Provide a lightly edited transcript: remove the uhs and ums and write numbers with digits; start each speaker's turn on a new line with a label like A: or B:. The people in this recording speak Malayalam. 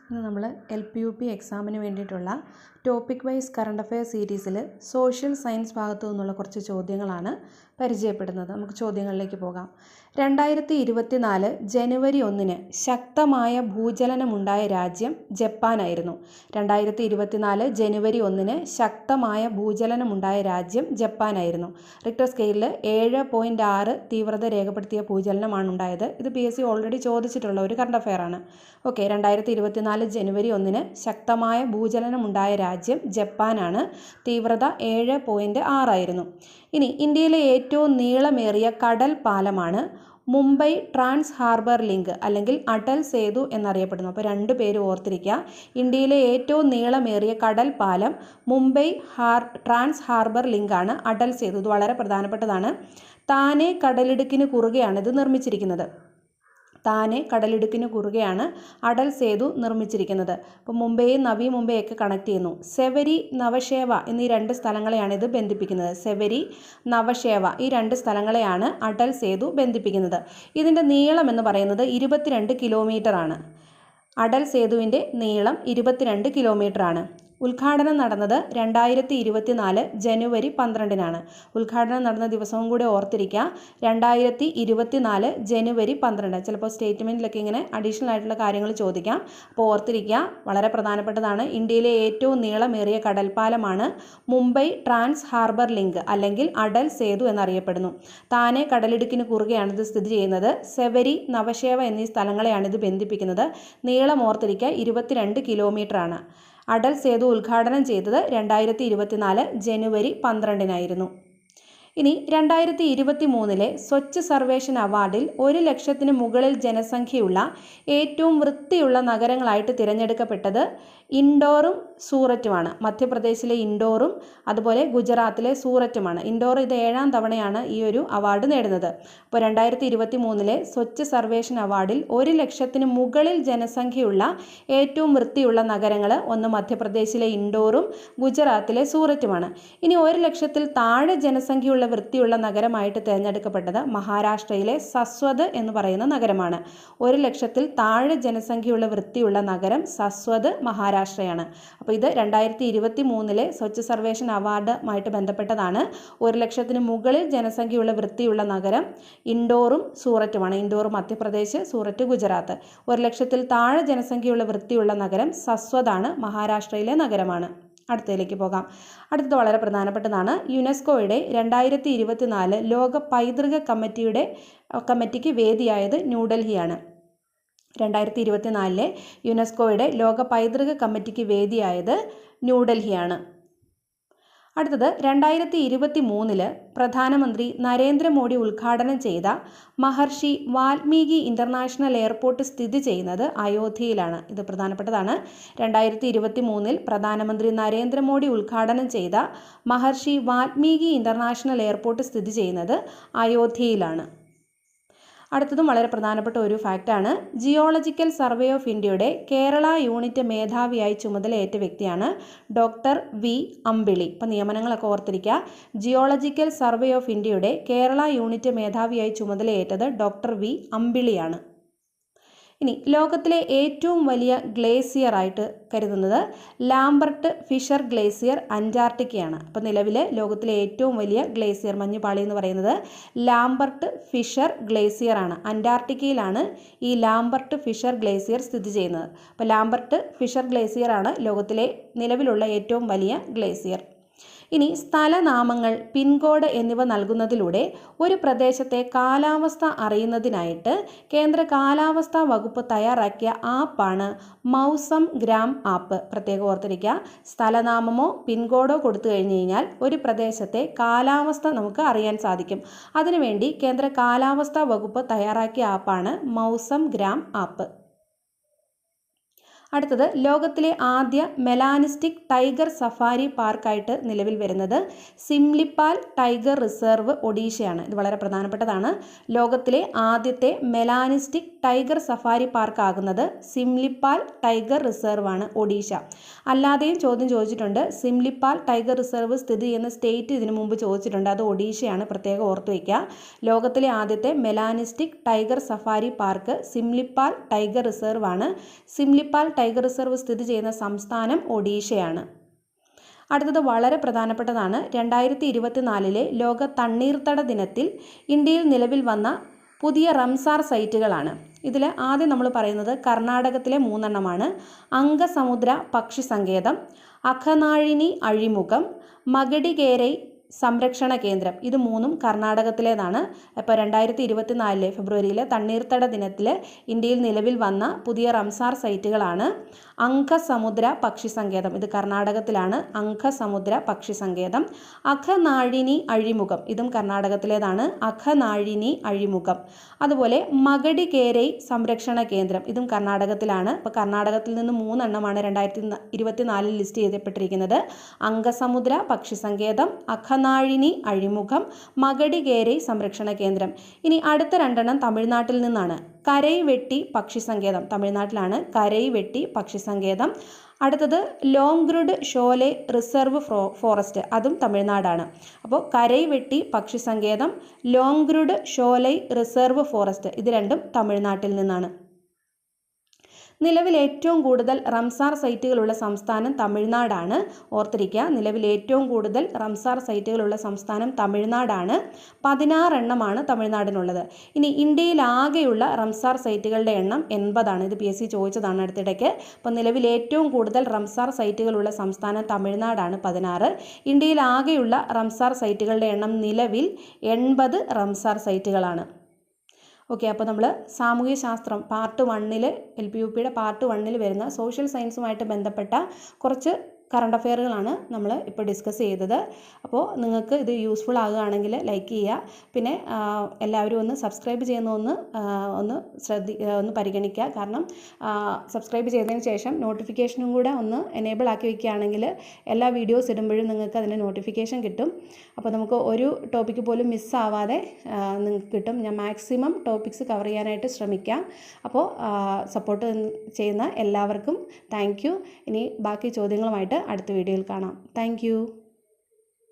A: ഇന്ന് നമ്മൾ LPUP എക്സാമിന് വേണ്ടിയിട്ടുള്ള ടോപ്പിക് വൈസ് കറണ്ട് അഫെയർ സീരീസിൽ സോഷ്യൽ സയൻസ് ഭാഗത്തു നിന്നുള്ള കുറച്ച് ചോദ്യങ്ങളാണ് പരിചയപ്പെടുന്നത്. നമുക്ക് ചോദ്യങ്ങളിലേക്ക് പോകാം. 2024 ജനുവരി 1 ശക്തമായ ഭൂചലനമുണ്ടായ രാജ്യം ജപ്പാനായിരുന്നു. 2024 ജനുവരി 1 ശക്തമായ ഭൂചലനമുണ്ടായ രാജ്യം ജപ്പാനായിരുന്നു. റിക്ടർ സ്കെയിലിൽ 7.6 തീവ്രത രേഖപ്പെടുത്തിയ ഭൂചലനമാണ് ഉണ്ടായത്. ഇത് PSC ഓൾറെഡി ചോദിച്ചിട്ടുള്ള ഒരു കറണ്ട് അഫെയർ ആണ്. ഓക്കെ, 2024 ജനുവരി 1 ശക്തമായ ഭൂചലനമുണ്ടായ രാജ്യം ജപ്പാനാണ്. തീവ്രത 7.6 ആയിരുന്നു. ഇനി ഇന്ത്യയിലെ ഏറ്റവും നീളമേറിയ കടൽ പാലമാണ് മുംബൈ ട്രാൻസ് ഹാർബർ ലിങ്ക് അല്ലെങ്കിൽ അടൽ സേതു എന്നറിയപ്പെടുന്നു. അപ്പോൾ രണ്ട് പേര് ഓർത്തിരിക്കുക. ഇന്ത്യയിലെ ഏറ്റവും നീളമേറിയ കടൽ പാലം മുംബൈ ട്രാൻസ് ഹാർബർ ലിങ്കാണ് അടൽ സേതു. ഇത് വളരെ പ്രധാനപ്പെട്ടതാണ്. താനെ കടലിടുക്കിന് കുറുകെയാണ് ഇത് നിർമ്മിച്ചിരിക്കുന്നത്. താനെ കടലിടുക്കിന് കുറുകെയാണ് അടൽ സേതു നിർമ്മിച്ചിരിക്കുന്നത്. അപ്പോൾ മുംബൈയും നവി മുംബൈയൊക്കെ കണക്ട് ചെയ്യുന്നു. സെവരി നവശേവ എന്നീ രണ്ട് സ്ഥലങ്ങളെയാണ് ഇത് ബന്ധിപ്പിക്കുന്നത്. സെവരി നവശേവ ഈ രണ്ട് സ്ഥലങ്ങളെയാണ് അടൽ സേതു ബന്ധിപ്പിക്കുന്നത്. ഇതിൻ്റെ നീളം എന്ന് പറയുന്നത് 22 കിലോമീറ്റർ ആണ്. അടൽ സേതുവിൻ്റെ നീളം 22 കിലോമീറ്റർ ആണ്. ഉദ്ഘാടനം നടന്നത് 2024 ജനുവരി 12 ഉദ്ഘാടനം നടന്ന ദിവസവും കൂടെ ഓർത്തിരിക്കുക. 2024 ജനുവരി 12. ചിലപ്പോൾ സ്റ്റേറ്റ്മെൻറ്റിലൊക്കെ ഇങ്ങനെ അഡീഷണൽ ആയിട്ടുള്ള കാര്യങ്ങൾ ചോദിക്കാം. അപ്പോൾ ഓർത്തിരിക്കുക, വളരെ പ്രധാനപ്പെട്ടതാണ്. ഇന്ത്യയിലെ ഏറ്റവും നീളമേറിയ കടൽപ്പാലമാണ് മുംബൈ ട്രാൻസ് ഹാർബർ ലിങ്ക് അല്ലെങ്കിൽ അടൽ സേതു എന്നറിയപ്പെടുന്നു. താനെ കടലിടുക്കിന് കുറുകെയാണ് ഇത് സ്ഥിതി ചെയ്യുന്നത്. സെവരി നവശേവ എന്നീ സ്ഥലങ്ങളെയാണ് ഇത് ബന്ധിപ്പിക്കുന്നത്. നീളം ഓർത്തിരിക്കുക 22 കിലോമീറ്റർ ആണ്. അടൽ സേതു ഉദ്ഘാടനം ചെയ്തത് 2024 ജനുവരി 12 ഇനി 2023 സ്വച്ഛ് സർവേഷൻ അവാർഡിൽ 1 ലക്ഷത്തിന് മുകളിൽ ജനസംഖ്യയുള്ള ഏറ്റവും വൃത്തിയുള്ള നഗരങ്ങളായിട്ട് തിരഞ്ഞെടുക്കപ്പെട്ടത് ഇൻഡോറും സൂററ്റുമാണ്. മധ്യപ്രദേശിലെ ഇൻഡോറും അതുപോലെ ഗുജറാത്തിലെ സൂററ്റുമാണ്. ഇൻഡോർ ഇത് 7ാം തവണയാണ് ഈ ഒരു അവാർഡ് നേടുന്നത്. അപ്പോൾ 2023 സ്വച്ഛ് സർവേഷൻ അവാർഡിൽ 1 ലക്ഷത്തിന് മുകളിൽ ജനസംഖ്യയുള്ള ഏറ്റവും വൃത്തിയുള്ള നഗരങ്ങൾ ഒന്ന് മധ്യപ്രദേശിലെ ഇൻഡോറും ഗുജറാത്തിലെ സൂററ്റുമാണ്. ഇനി 1 ലക്ഷത്തിൽ താഴെ ജനസംഖ്യയുള്ള വൃത്തിയുള്ള നഗരമായിട്ട് തിരഞ്ഞെടുക്കപ്പെട്ടത് മഹാരാഷ്ട്രയിലെ സസ്വത് എന്ന് പറയുന്ന നഗരമാണ്. 1 ലക്ഷത്തിൽ താഴെ ജനസംഖ്യയുള്ള വൃത്തിയുള്ള നഗരം സസ്വത് മഹാരാഷ്ട്രയാണ്. അപ്പോൾ ഇത് 2023 സ്വച്ഛ് സർവേഷൻ അവാർഡുമായിട്ട് ബന്ധപ്പെട്ടതാണ്. 1 ലക്ഷത്തിന് മുകളിൽ ജനസംഖ്യയുള്ള വൃത്തിയുള്ള നഗരം ഇൻഡോറും സൂററ്റുമാണ്. ഇൻഡോർ മധ്യപ്രദേശ്, സൂററ്റ് ഗുജറാത്ത്. 1 ലക്ഷത്തിൽ താഴെ ജനസംഖ്യയുള്ള വൃത്തിയുള്ള നഗരം സസ്വതാണ്, മഹാരാഷ്ട്രയിലെ നഗരമാണ്. അടുത്തതിലേക്ക് പോകാം. അടുത്തത് വളരെ പ്രധാനപ്പെട്ടതാണ്. യുനെസ്കോയുടെ 2024 ലോക പൈതൃക കമ്മിറ്റിക്ക് വേദിയായത് ന്യൂഡൽഹിയാണ്. 2024 യുനെസ്കോയുടെ ലോക പൈതൃക കമ്മിറ്റിക്ക് വേദിയായത് ന്യൂഡൽഹിയാണ്. അടുത്തത് 2023 പ്രധാനമന്ത്രി നരേന്ദ്രമോദി ഉദ്ഘാടനം ചെയ്ത മഹർഷി വാൽമീകി ഇൻ്റർനാഷണൽ എയർപോർട്ട് സ്ഥിതി ചെയ്യുന്നത് അയോധ്യയിലാണ്. ഇത് പ്രധാനപ്പെട്ടതാണ്. 2023 പ്രധാനമന്ത്രി നരേന്ദ്രമോദി ഉദ്ഘാടനം ചെയ്ത മഹർഷി വാൽമീകി ഇൻ്റർനാഷണൽ എയർപോർട്ട് സ്ഥിതി ചെയ്യുന്നത് അയോധ്യയിലാണ്. അടുത്തതും വളരെ പ്രധാനപ്പെട്ട ഒരു ഫാക്റ്റാണ്. ജിയോളജിക്കൽ സർവേ ഓഫ് ഇന്ത്യയുടെ കേരള യൂണിറ്റ് മേധാവിയായി ചുമതലയേറ്റ വ്യക്തിയാണ് ഡോക്ടർ വി അമ്പിളി. ഇപ്പം നിയമനങ്ങളൊക്കെ ഓർത്തിരിക്കുക. ജിയോളജിക്കൽ സർവേ ഓഫ് ഇന്ത്യയുടെ കേരള യൂണിറ്റ് മേധാവിയായി ചുമതലയേറ്റത് ഡോക്ടർ വി അമ്പിളിയാണ്. ഇനി ലോകത്തിലെ ഏറ്റവും വലിയ ഗ്ലേസിയർ ആയിട്ട് കരുതുന്നത് ലാംബർട്ട് ഫിഷർ ഗ്ലേസിയർ അന്റാർട്ടിക്കയാണ്. അപ്പോൾ നിലവിൽ ലോകത്തിലെ ഏറ്റവും വലിയ ഗ്ലേസിയർ മഞ്ഞുപാളി എന്ന് പറയുന്നത് ലാംബർട്ട് ഫിഷർ ഗ്ലേസിയർ ആണ്. അന്റാർട്ടിക്കയിലാണ് ഈ ലാംബർട്ട് ഫിഷർ ഗ്ലേസിയർ സ്ഥിതി ചെയ്യുന്നത്. അപ്പോൾ ലാംബർട്ട് ഫിഷർ ഗ്ലേസിയർ ആണ് ലോകത്തിലെ നിലവിലുള്ള ഏറ്റവും വലിയ ഗ്ലേസിയർ. ഇനി സ്ഥലനാമങ്ങൾ, പിൻകോഡ് എന്നിവ നൽകുന്നതിലൂടെ ഒരു പ്രദേശത്തെ കാലാവസ്ഥ അറിയുന്നതിനായിട്ട് കേന്ദ്ര കാലാവസ്ഥാ വകുപ്പ് തയ്യാറാക്കിയ ആപ്പാണ് മൗസം ഗ്രാം ആപ്പ്. പ്രത്യേകം ഓർത്തിരിക്കുക. സ്ഥലനാമമോ പിൻകോഡോ കൊടുത്തു കഴിഞ്ഞ് കഴിഞ്ഞാൽ ഒരു പ്രദേശത്തെ കാലാവസ്ഥ നമുക്ക് അറിയാൻ സാധിക്കും. അതിനുവേണ്ടി കേന്ദ്ര കാലാവസ്ഥാ വകുപ്പ് തയ്യാറാക്കിയ ആപ്പാണ് മൗസം ഗ്രാം ആപ്പ്. അടുത്തത് ലോകത്തിലെ ആദ്യ മെലാനിസ്റ്റിക് ടൈഗർ സഫാരി പാർക്കായിട്ട് നിലവിൽ വരുന്നത് സിംലിപ്പാൽ ടൈഗർ റിസർവ് ഒഡീഷയാണ്. ഇത് വളരെ പ്രധാനപ്പെട്ടതാണ്. ലോകത്തിലെ ആദ്യത്തെ മെലാനിസ്റ്റിക് ടൈഗർ സഫാരി പാർക്ക് ആകുന്നത് സിംലിപ്പാൽ ടൈഗർ റിസർവ് ആണ്, ഒഡീഷ. അല്ലാതെയും ചോദ്യം ചോദിച്ചിട്ടുണ്ട്. സിംലിപ്പാൽ ടൈഗർ റിസർവ് സ്ഥിതി ചെയ്യുന്ന സ്റ്റേറ്റ് ഇതിനു മുമ്പ് ചോദിച്ചിട്ടുണ്ട്. അത് ഒഡീഷയാണ്, പ്രത്യേകം ഓർത്തു വയ്ക്കുക. ലോകത്തിലെ ആദ്യത്തെ melanistic tiger safari park Similipal tiger reserve ആണ്. സിംലിപ്പാൽ ടൈഗർ റിസർവ് സ്ഥിതി ചെയ്യുന്ന സംസ്ഥാനം ഒഡീഷയാണ്. അടുത്തത് വളരെ പ്രധാനപ്പെട്ടതാണ്. 2024 ലോക തണ്ണീർത്തട ദിനത്തിൽ ഇന്ത്യയിൽ നിലവിൽ വന്ന പുതിയ റംസാർ സൈറ്റുകളാണ്. ഇതിൽ ആദ്യം നമ്മൾ പറയുന്നത് കർണാടകത്തിലെ 3 എണ്ണമാണ്. അംഗസമുദ്ര പക്ഷി സങ്കേതം, അഖനാഴിനി അഴിമുഖം, മഗഡികേരൈ സംരക്ഷണ കേന്ദ്രം. ഇത് 3ഉം കർണാടകത്തിലേതാണ്. അപ്പോൾ 2024 ഫെബ്രുവരിയിലെ തണ്ണീർത്തട ദിനത്തിൽ ഇന്ത്യയിൽ നിലവിൽ വന്ന പുതിയ റംസാർ സൈറ്റുകളാണ് അംഗസമുദ്ര പക്ഷി സങ്കേതം, ഇത് കർണാടകത്തിലാണ്. അംഗസമുദ്ര പക്ഷി സങ്കേതം. അഖനാഴിനി അഴിമുഖം, ഇതും കർണാടകത്തിലേതാണ്. അഖനാഴിനി അഴിമുഖം. അതുപോലെ മഗഡികേരൈ സംരക്ഷണ കേന്ദ്രം, ഇതും കർണാടകത്തിലാണ്. അപ്പോൾ കർണാടകത്തിൽ നിന്ന് 3 എണ്ണമാണ് 2024 ലിസ്റ്റ് ചെയ്യപ്പെട്ടിരിക്കുന്നത്. അംഗസമുദ്ര പക്ഷി സങ്കേതം, അഖനാഴിനി അഴിമുഖം, മഗഡികേരൈ സംരക്ഷണ കേന്ദ്രം. ഇനി അടുത്ത 2 എണ്ണം തമിഴ്നാട്ടിൽ നിന്നാണ്. കരൈവെട്ടി പക്ഷി സങ്കേതം, തമിഴ്നാട്ടിലാണ്. കരൈവെട്ടി പക്ഷി സങ്കേതം. അടുത്തത് ലോങ്ഗ്രുഡ് ഷോലെ റിസർവ് ഫോറസ്റ്റ്, അതും തമിഴ്നാടാണ്. അപ്പോൾ കരൈവെട്ടി പക്ഷി സങ്കേതം, ലോങ്ഗ്രുഡ് ഷോലെ റിസർവ് ഫോറസ്റ്റ്, ഇത് രണ്ടും തമിഴ്നാട്ടിൽ നിന്നാണ്. നിലവിൽ ഏറ്റവും കൂടുതൽ റംസാർ സൈറ്റുകളുള്ള സംസ്ഥാനം തമിഴ്നാടാണ്. ഓർത്തിരിക്കുക, നിലവിൽ ഏറ്റവും കൂടുതൽ റംസാർ സൈറ്റുകളുള്ള സംസ്ഥാനം തമിഴ്നാടാണ്. 16 എണ്ണമാണ് തമിഴ്നാടിനുള്ളത്. ഇനി ഇന്ത്യയിൽ ആകെയുള്ള റംസാർ സൈറ്റുകളുടെ എണ്ണം 80ആണ്. ഇത് PSC ചോദിച്ചതാണ് അടുത്തിടയ്ക്ക്. അപ്പോൾ നിലവിൽ ഏറ്റവും കൂടുതൽ റംസാർ സൈറ്റുകളുള്ള സംസ്ഥാനം തമിഴ്നാടാണ്, 16. ഇന്ത്യയിൽ ആകെയുള്ള റംസാർ സൈറ്റുകളുടെ എണ്ണം നിലവിൽ 80 റംസാർ സൈറ്റുകളാണ്. ഓക്കെ, അപ്പോൾ നമ്മൾ സാമൂഹ്യ ശാസ്ത്രം പാർട്ട് 1 LPUPയുടെ പാർട്ട് 1 വരുന്ന സോഷ്യൽ സയൻസുമായിട്ട് ബന്ധപ്പെട്ട കുറച്ച് കറണ്ട് അഫെയറുകളാണ് നമ്മൾ ഇപ്പോൾ ഡിസ്കസ് ചെയ്തത്. അപ്പോൾ നിങ്ങൾക്ക് ഇത് യൂസ്ഫുൾ ആകുകയാണെങ്കിൽ ലൈക്ക് ചെയ്യുക. പിന്നെ എല്ലാവരും ഒന്ന് സബ്സ്ക്രൈബ് ചെയ്യുന്ന ഒന്ന് പരിഗണിക്കുക. കാരണം സബ്സ്ക്രൈബ് ചെയ്തതിന് ശേഷം നോട്ടിഫിക്കേഷനും കൂടെ ഒന്ന് എനേബിൾ ആക്കി വയ്ക്കുകയാണെങ്കിൽ എല്ലാ വീഡിയോസ് ഇടുമ്പോഴും നിങ്ങൾക്ക് അതിൻ്റെ നോട്ടിഫിക്കേഷൻ കിട്ടും. അപ്പോൾ നമുക്ക് ഒരു ടോപ്പിക്ക് പോലും മിസ്സാവാതെ നിങ്ങൾക്ക് കിട്ടും. ഞാൻ മാക്സിമം ടോപ്പിക്സ് കവർ ചെയ്യാനായിട്ട് ശ്രമിക്കാം. അപ്പോൾ സപ്പോർട്ട് ചെയ്യുന്ന എല്ലാവർക്കും താങ്ക് യു. ഇനി ബാക്കി ചോദ്യങ്ങളുമായിട്ട് അടുത്ത വീഡിയോയിൽ കാണാം. Thank you.